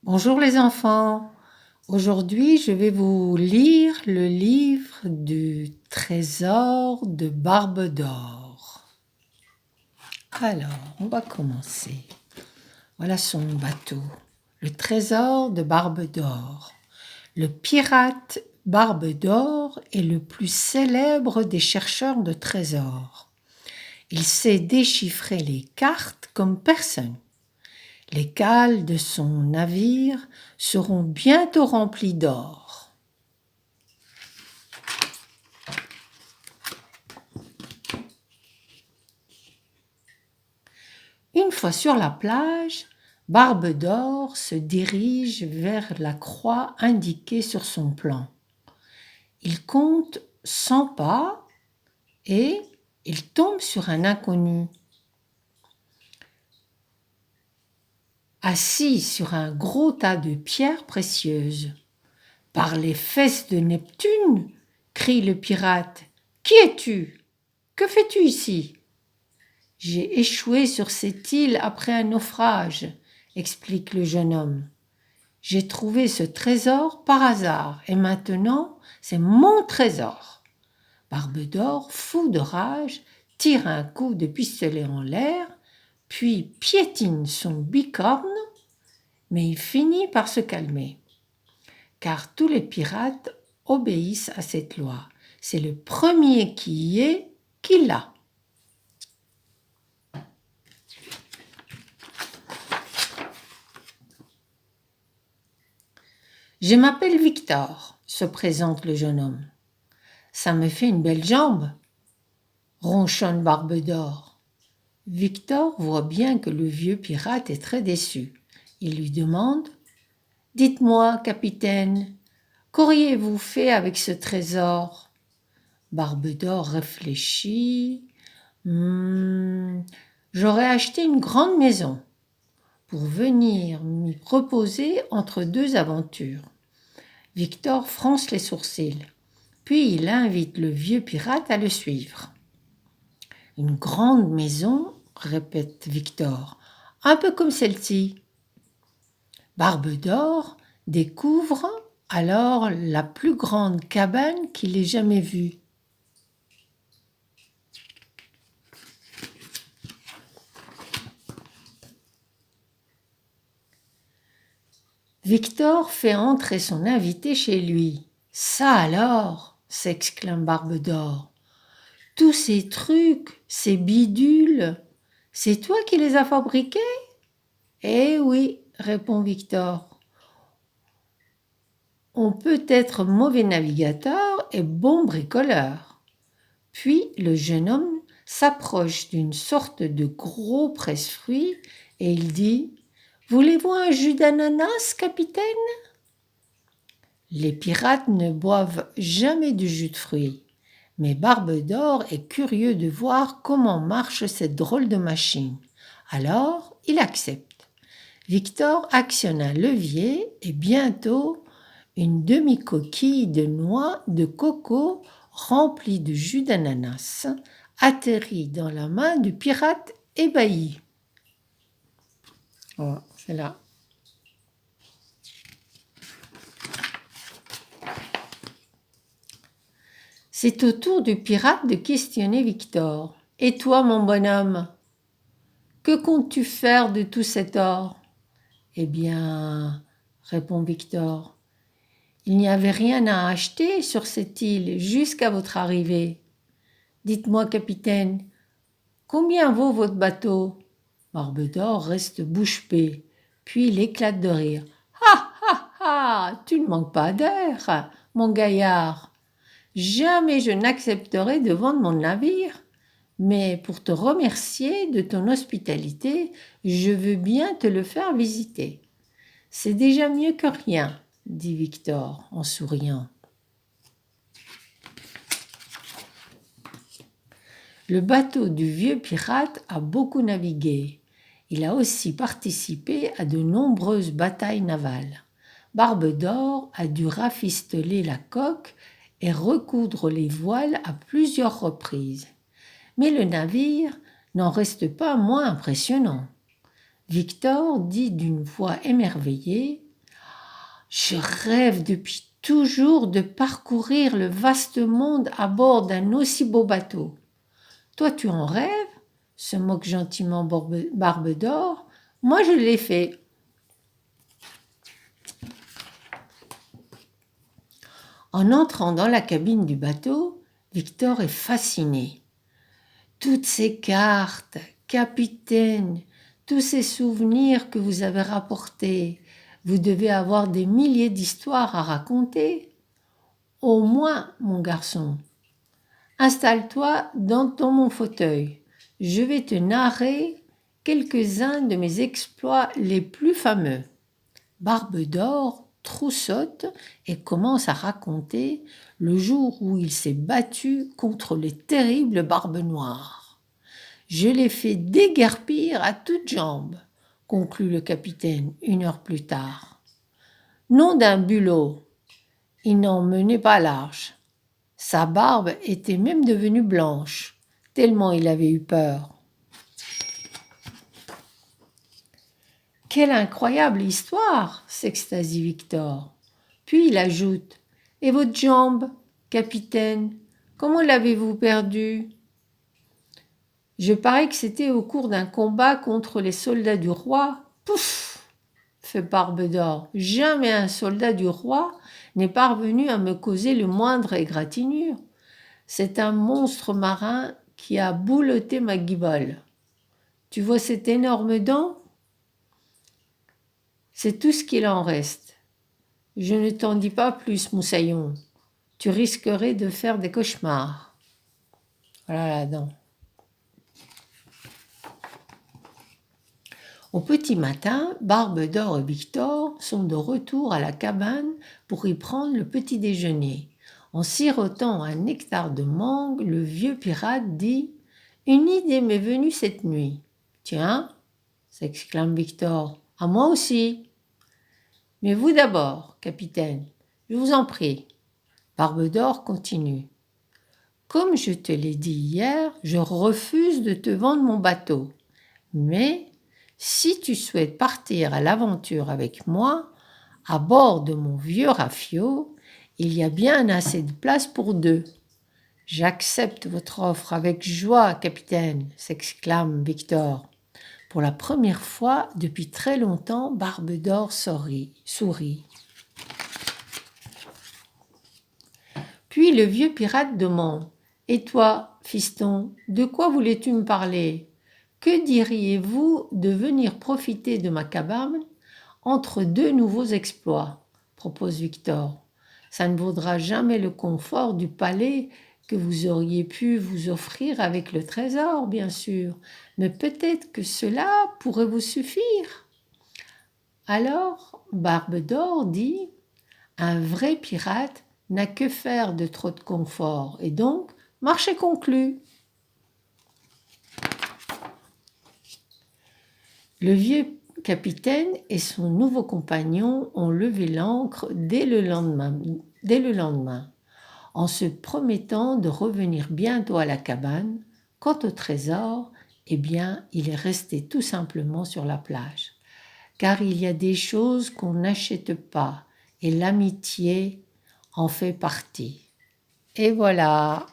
Bonjour les enfants, aujourd'hui je vais vous lire le livre du trésor de Barbe d'Or. Alors, on va commencer. Voilà son bateau, le trésor de Barbe d'Or. Le pirate Barbe d'Or est le plus célèbre des chercheurs de trésors. Il sait déchiffrer les cartes comme personne. Les cales de son navire seront bientôt remplies d'or. Une fois sur la plage, Barbe d'Or se dirige vers la croix indiquée sur son plan. Il compte 100 pas et il tombe sur un inconnu. Assis sur un gros tas de pierres précieuses. « Par les fesses de Neptune !» crie le pirate. « Qui es-tu ? Que fais-tu ici ?»« J'ai échoué sur cette île après un naufrage, » explique le jeune homme. « J'ai trouvé ce trésor par hasard et maintenant c'est mon trésor. » Barbe d'Or, fou de rage, tire un coup de pistolet en l'air, puis piétine son bicorne, mais il finit par se calmer. Car tous les pirates obéissent à cette loi. C'est le premier qui y est qui l'a. Je m'appelle Victor, se présente le jeune homme. Ça me fait une belle jambe, ronchonne Barbe d'Or. Victor voit bien que le vieux pirate est très déçu. Il lui demande « Dites-moi, capitaine, qu'auriez-vous fait avec ce trésor ?» Barbe d'Or réfléchit. J'aurais acheté une grande maison pour venir m'y reposer entre deux aventures. Victor fronce les sourcils, puis il invite le vieux pirate à le suivre. Une grande maison, répète Victor, un peu comme celle-ci. Barbe d'Or découvre alors la plus grande cabane qu'il ait jamais vue. Victor fait entrer son invité chez lui. « Ça alors !» s'exclame Barbe d'Or. « Tous ces trucs, ces bidules, c'est toi qui les as fabriqués ?»« Eh oui, » répond Victor. « On peut être mauvais navigateur et bon bricoleur. » Puis le jeune homme s'approche d'une sorte de gros presse-fruits et il dit « Voulez-vous un jus d'ananas, capitaine ?» Les pirates ne boivent jamais du jus de fruits, mais Barbe d'Or est curieux de voir comment marche cette drôle de machine. Alors, il accepte. Victor actionne un levier et bientôt, une demi-coquille de noix de coco remplie de jus d'ananas atterrit dans la main du pirate ébahi. Oh, c'est là. C'est au tour du pirate de questionner Victor. « Et toi, mon bonhomme, que comptes-tu faire de tout cet or ?»« Eh bien, répond Victor, il n'y avait rien à acheter sur cette île jusqu'à votre arrivée. Dites-moi, capitaine, combien vaut votre bateau ?» Barbe d'Or reste bouche bée, puis il éclate de rire. « Ha, ha, ha, tu ne manques pas d'air, mon gaillard. Jamais je n'accepterai de vendre mon navire, mais pour te remercier de ton hospitalité, je veux bien te le faire visiter. C'est déjà mieux que rien, » dit Victor en souriant. Le bateau du vieux pirate a beaucoup navigué. Il a aussi participé à de nombreuses batailles navales. Barbe d'Or a dû rafistoler la coque et recoudre les voiles à plusieurs reprises. Mais le navire n'en reste pas moins impressionnant. Victor dit d'une voix émerveillée Je rêve depuis toujours de parcourir le vaste monde à bord d'un aussi beau bateau. Toi, tu en rêves? Se moque gentiment Barbe d'Or. Moi, je l'ai fait. En entrant dans la cabine du bateau, Victor est fasciné. Toutes ces cartes, capitaine, tous ces souvenirs que vous avez rapportés, vous devez avoir des milliers d'histoires à raconter. Au moins, mon garçon. Installe-toi dans mon fauteuil. Je vais te narrer quelques-uns de mes exploits les plus fameux. Barbe d'Or troussote et commence à raconter le jour où il s'est battu contre les terribles Barbes Noires. Je l'ai fait déguerpir à toutes jambes, conclut le capitaine 1 heure plus tard. Nom d'un bulot, il n'en menait pas large. Sa barbe était même devenue blanche, tellement il avait eu peur. Quelle incroyable histoire, s'extasie Victor. Puis il ajoute: Et votre jambe, capitaine, comment l'avez-vous perdue? Je parie que c'était au cours d'un combat contre les soldats du roi. Pouf! Fait Barbe d'Or. Jamais un soldat du roi n'est parvenu à me causer le moindre égratignure. C'est un monstre marin qui a bouloté ma guibole. Tu vois cette énorme dent? C'est tout ce qu'il en reste. Je ne t'en dis pas plus, Moussaillon. Tu risquerais de faire des cauchemars. Voilà la dent. Au petit matin, Barbe d'Or et Victor sont de retour à la cabane pour y prendre le petit déjeuner. En sirotant un nectar de mangue, le vieux pirate dit: « Une idée m'est venue cette nuit. »« Tiens » s'exclame Victor. « À moi aussi. » « Mais vous d'abord, capitaine, je vous en prie. » Barbe d'Or continue. « Comme je te l'ai dit hier, je refuse de te vendre mon bateau. Mais si tu souhaites partir à l'aventure avec moi, à bord de mon vieux rafio, il y a bien assez de place pour deux. »« J'accepte votre offre avec joie, capitaine, » s'exclame Victor. Pour la première fois depuis très longtemps, Barbe d'Or sourit. Puis le vieux pirate demande: « Et toi, fiston, de quoi voulais-tu me parler? Que diriez-vous de venir profiter de ma cabane entre deux nouveaux exploits ?» propose Victor. « Ça ne vaudra jamais le confort du palais que vous auriez pu vous offrir avec le trésor, bien sûr, mais peut-être que cela pourrait vous suffire. » Alors, Barbe d'Or dit: « Un vrai pirate n'a que faire de trop de confort, et donc, marché conclu. » Le vieux capitaine et son nouveau compagnon ont levé l'ancre dès le lendemain, en se promettant de revenir bientôt à la cabane. Quant au trésor, eh bien, il est resté tout simplement sur la plage. Car il y a des choses qu'on n'achète pas, et l'amitié en fait partie. Et voilà.